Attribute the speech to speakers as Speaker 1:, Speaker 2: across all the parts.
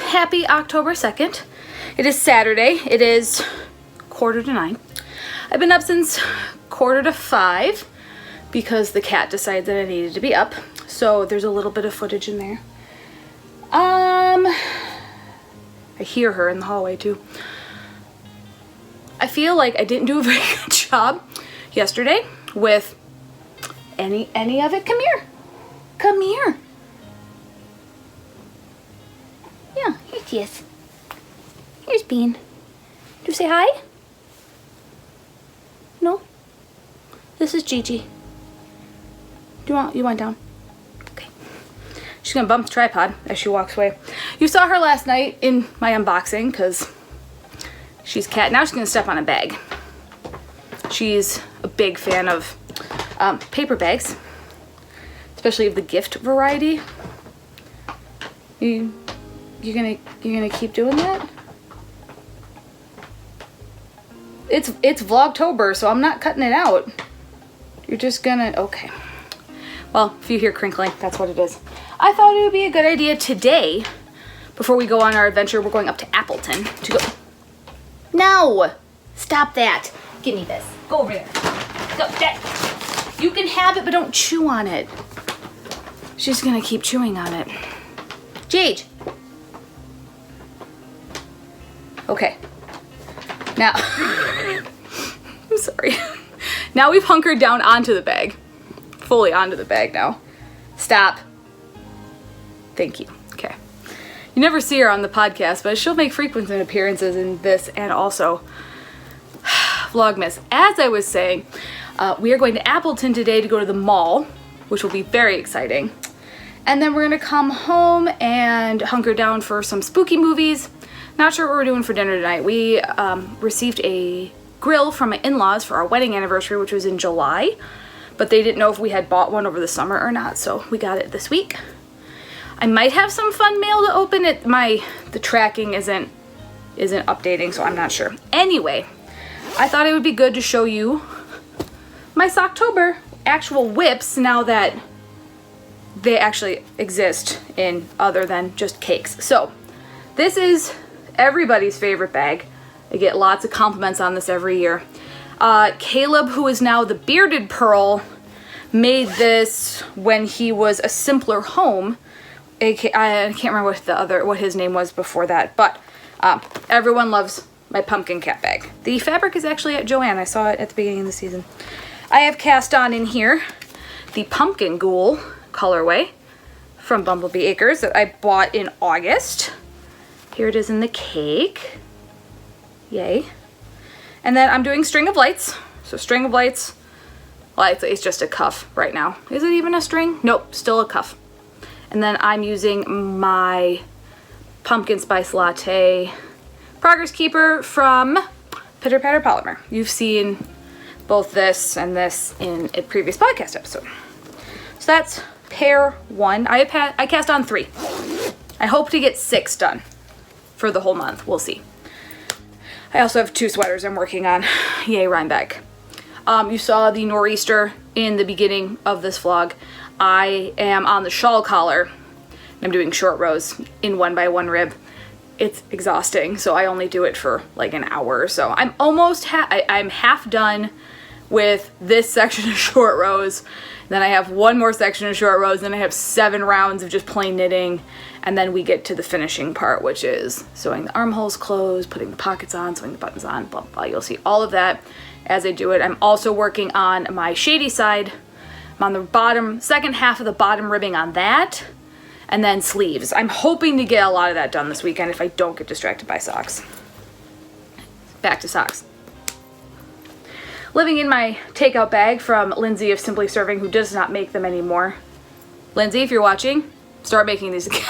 Speaker 1: happy October 2nd. It is Saturday. It is 8:45. I've been up since 4:45 because the cat decided that I needed to be up. So there's a little bit of footage in there. I hear her in the hallway too. I feel like I didn't do a very good job yesterday with any of it. Come here. Come here. Yeah, here she is. Here's Bean. Do you say hi? No? This is Gigi. You want down? Okay. She's gonna bump the tripod as she walks away. You saw her last night in my unboxing because she's a cat. Now she's gonna step on a bag. She's a big fan of paper bags, especially of the gift variety. You're gonna keep doing that? It's Vlogtober, so I'm not cutting it out. You're just gonna, okay. Well, if you hear crinkling, that's what it is. I thought it would be a good idea today, before we go on our adventure. We're going up to Appleton to go. No! Stop that. Give me this. Go over there. Go. That. You can have it, but don't chew on it. She's gonna keep chewing on it. Jade. Okay. Now, I'm sorry. Now we've hunkered down onto the bag. Fully onto the bag now. Stop. Thank you. Okay. You never see her on the podcast, but she'll make frequent appearances in this and also Vlogmas. As I was saying, we are going to Appleton today to go to the mall, which will be very exciting. And then we're gonna come home and hunker down for some spooky movies. Not sure what we're doing for dinner tonight. We received a grill from my in-laws for our wedding anniversary, which was in July, but they didn't know if we had bought one over the summer or not, so we got it this week. I might have some fun mail to open. The tracking isn't updating, so I'm not sure. Anyway, I thought it would be good to show you my Socktober actual whips now that they actually exist in other than just cakes. So this is everybody's favorite bag. I get lots of compliments on this every year. Caleb, who is now the Bearded Pearl, made this when he was a Simpler Home. I can't remember what his name was before that, but everyone loves my pumpkin cat bag. The fabric is actually at Joann. I saw it at the beginning of the season. I have cast on in here the Pumpkin Ghoul colorway from Bumblebee Acres that I bought in August. Here it is in the cake. Yay. And then I'm doing String of Lights. So String of Lights, well, it's just a cuff right now. Is it even a string? Nope, still a cuff. And then I'm using my Pumpkin Spice Latte Progress Keeper from Pitter Patter Polymer. You've seen both this and this in a previous podcast episode. So that's pair one. I cast on 3. I hope to get 6 done for the whole month. We'll see. I also have 2 sweaters I'm working on. Yay, Rhinebeck. You saw the nor'easter in the beginning of this vlog. I am on the shawl collar. And I'm doing short rows in 1x1 rib. It's exhausting, so I only do it for like an hour or so. I'm almost I'm half done with this section of short rows. Then I have 1 more section of short rows, then I have 7 rounds of just plain knitting, and then we get to the finishing part, which is sewing the armholes closed, putting the pockets on, sewing the buttons on, blah, blah, blah. You'll see all of that as I do it. I'm also working on my shady side. I'm on the bottom, second half of the bottom ribbing on that, and then sleeves. I'm hoping to get a lot of that done this weekend if I don't get distracted by socks. Back to socks. Living in my takeout bag from Lindsay of Simply Serving, who does not make them anymore. Lindsay, if you're watching, start making these again.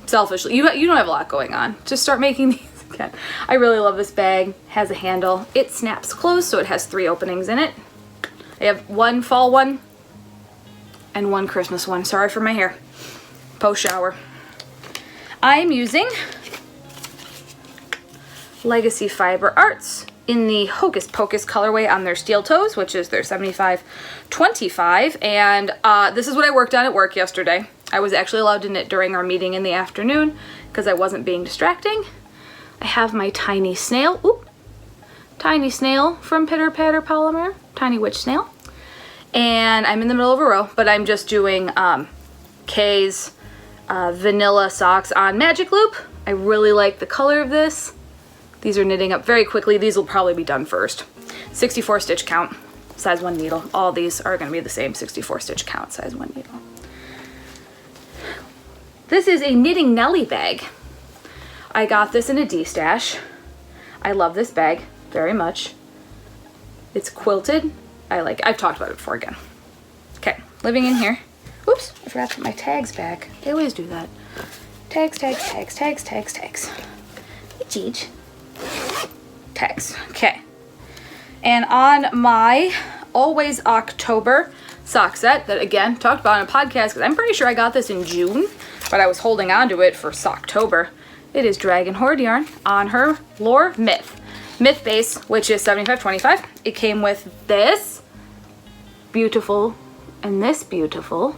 Speaker 1: Selfishly, you don't have a lot going on. Just start making these again. I really love this bag. Has a handle. It snaps closed, so it has 3 openings in it. I have 1 fall one and 1 Christmas one. Sorry for my hair. Post shower. I'm using Legacy Fiber Arts in the Hocus Pocus colorway on their steel toes, which is their 75-25, and this is what I worked on at work yesterday. I was actually allowed to knit during our meeting in the afternoon because I wasn't being distracting. I have my tiny snail. Ooh, tiny snail from Pitter Patter Polymer, tiny witch snail. And I'm in the middle of a row, but I'm just doing Kay's vanilla socks on magic loop. I really like the color of this. These are knitting up very quickly. These will probably be done first. 64 stitch count, size 1 needle. All these are gonna be the same 64 stitch count, size 1 needle. This is a Knitting Nelly bag. I got this in a D-stash. I love this bag very much. It's quilted. I've talked about it before again. Okay, living in here. Oops, I forgot to put my tags back. I always do that. Tags, tags, tags, tags, tags, tags. Hey, Cheech. Tags, okay. And on my Always October sock set that, again, talked about on a podcast, because I'm pretty sure I got this in June, but I was holding on to it for Socktober. It is Dragon Horde yarn on her Lore Myth base, which is 75/25. It came with this beautiful and this beautiful,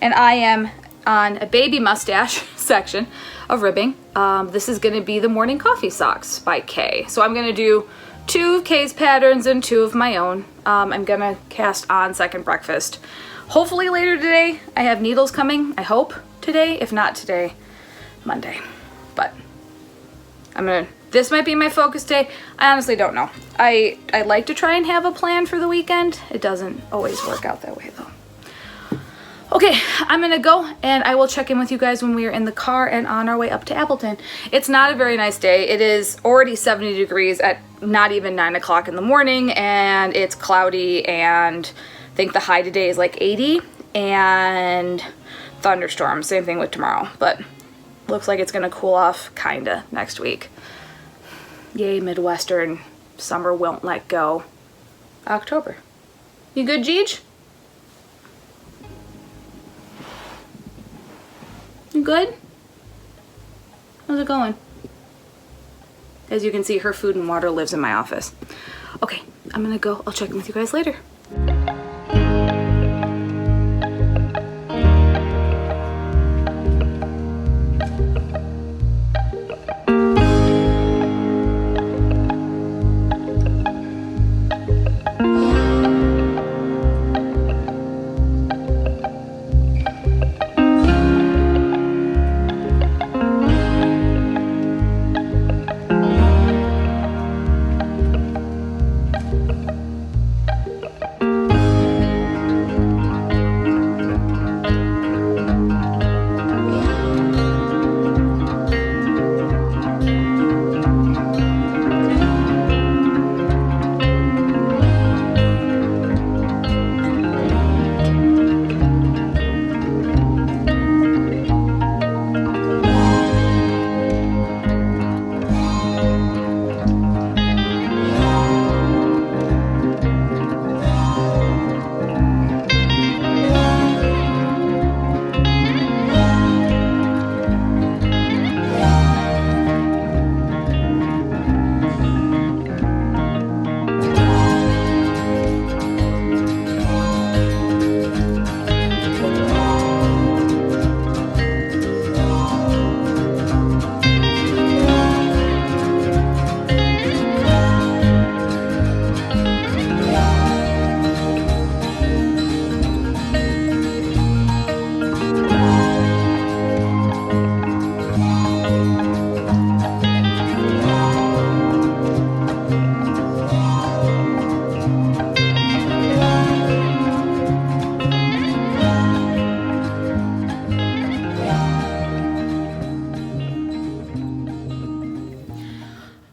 Speaker 1: and I am on a baby mustache section of ribbing. This is going to be the Morning Coffee Socks by Kay. So I'm going to do 2 of Kay's patterns and 2 of my own. I'm going to cast on Second Breakfast. Hopefully later today. I have needles coming, I hope today. If not today, Monday. But this might be my focus day. I honestly don't know. I like to try and have a plan for the weekend. It doesn't always work out that way though. Okay, I'm gonna go and I will check in with you guys when we are in the car and on our way up to Appleton. It's not a very nice day. It is already 70 degrees at not even 9 o'clock in the morning, and it's cloudy, and I think the high today is like 80, and thunderstorms, same thing with tomorrow, but looks like it's gonna cool off kinda next week. Yay, Midwestern, summer won't let go. October. You good, Jeej? You good? How's it going? As you can see, her food and water lives in my office. Okay, I'm gonna go. I'll check in with you guys later.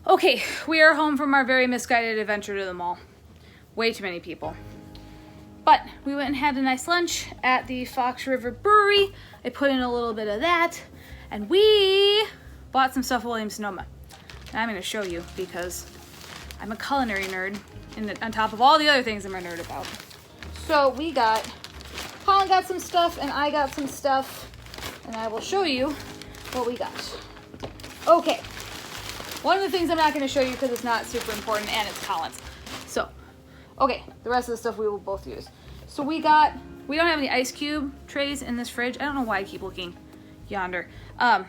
Speaker 1: Okay, we are home from our very misguided adventure to the mall. Way too many people. But we went and had a nice lunch at the Fox River Brewery. I put in a little bit of that, and we bought some stuff at Williams-Sonoma. And I'm gonna show you because I'm a culinary nerd, on top of all the other things I'm a nerd about. So Colin got some stuff and I got some stuff, and I will show you what we got. Okay. One of the things I'm not going to show you because it's not super important and it's Colin's. So, okay, the rest of the stuff we will both use. So we got We don't have any ice cube trays in this fridge. I don't know why I keep looking yonder. And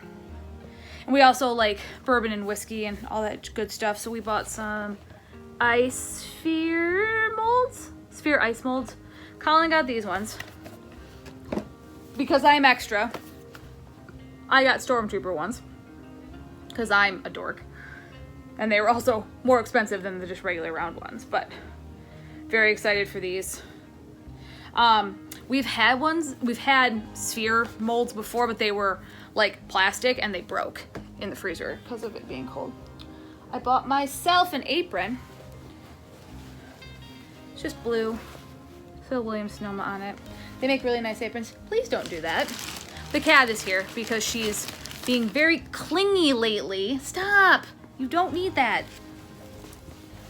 Speaker 1: we also like bourbon and whiskey and all that good stuff. So we bought some ice sphere molds, sphere ice molds. Colin got these ones because I'm extra. I got Stormtrooper ones because I'm a dork. And they were also more expensive than the just regular round ones, but very excited for these. We've had sphere molds before, but they were like plastic and they broke in the freezer because of it being cold. I bought myself an apron. It's just blue. Phil Williams Sonoma on it. They make really nice aprons. Please don't do that. The cat is here because she's being very clingy lately. Stop! You don't need that.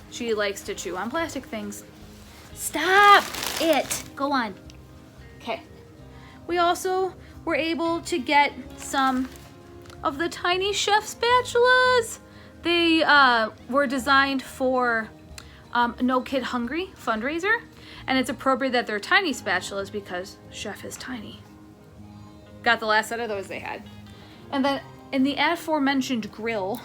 Speaker 1: She likes to chew on plastic things. Stop it! Go on. Okay. We also were able to get some of the tiny chef spatulas. They were designed for No Kid Hungry fundraiser. And it's appropriate that they're tiny spatulas because chef is tiny. Got the last set of those they had. And then in the aforementioned grill,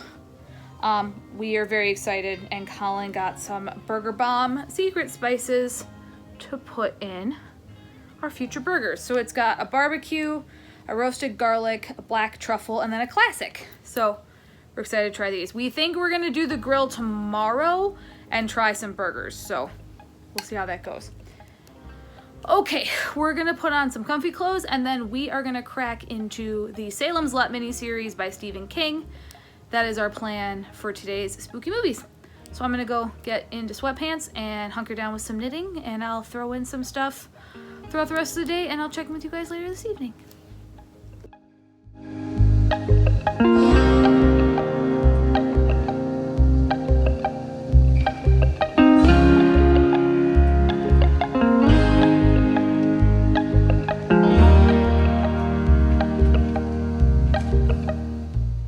Speaker 1: we are very excited, and Colin got some Burger Bomb secret spices to put in our future burgers. So it's got a barbecue, a roasted garlic, a black truffle, and then a classic. So we're excited to try these. We think we're gonna do the grill tomorrow and try some burgers. So we'll see how that goes. Okay, we're gonna put on some comfy clothes and then we are gonna crack into the Salem's Lot miniseries by Stephen King. That is our plan for today's spooky movies. So I'm gonna go get into sweatpants and hunker down with some knitting, and I'll throw in some stuff throughout the rest of the day, and I'll check in with you guys later this evening.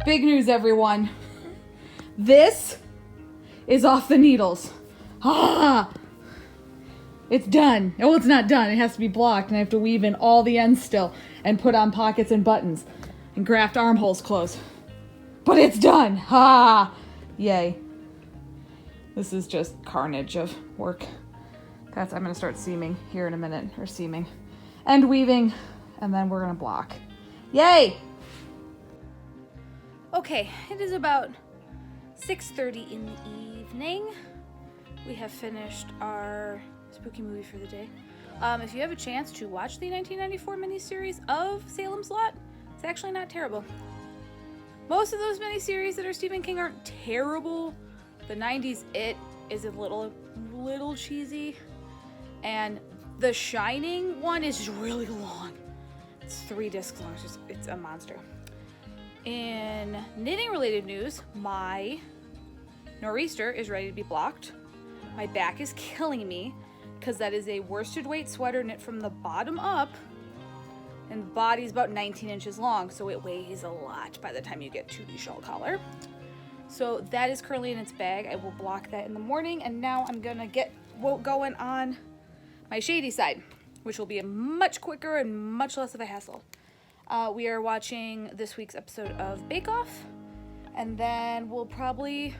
Speaker 1: Big news, everyone. This is off the needles. Ah! It's done. Oh, it's not done. It has to be blocked, and I have to weave in all the ends still and put on pockets and buttons and graft armholes closed. But it's done. Ha! Yay. This is just carnage of work. I'm going to start seaming here in a minute, or seaming and weaving, and then we're going to block. Yay! Okay, it is about 6:30 in the evening. We have finished our spooky movie for the day. If you have a chance to watch the 1994 miniseries of Salem's Lot, it's actually not terrible. Most of those miniseries that are Stephen King aren't terrible. The 90s It is a little cheesy. And the Shining one is just really long. It's 3 discs long. It's a monster. In knitting related news, my nor'easter is ready to be blocked. My back is killing me because that is a worsted weight sweater knit from the bottom up, and the body is about 19 inches long, so it weighs a lot by the time you get to the shawl collar. So that is currently in its bag. I will block that in the morning, and now I'm gonna get going on my shady side, which will be a much quicker and much less of a hassle. We are watching this week's episode of Bake Off, and then we'll probably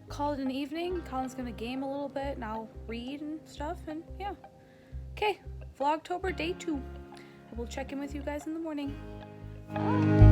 Speaker 1: call it an evening. Colin's gonna game a little bit, and I'll read and stuff, and yeah. Okay, Vlogtober day 2. I will check in with you guys in the morning. Bye.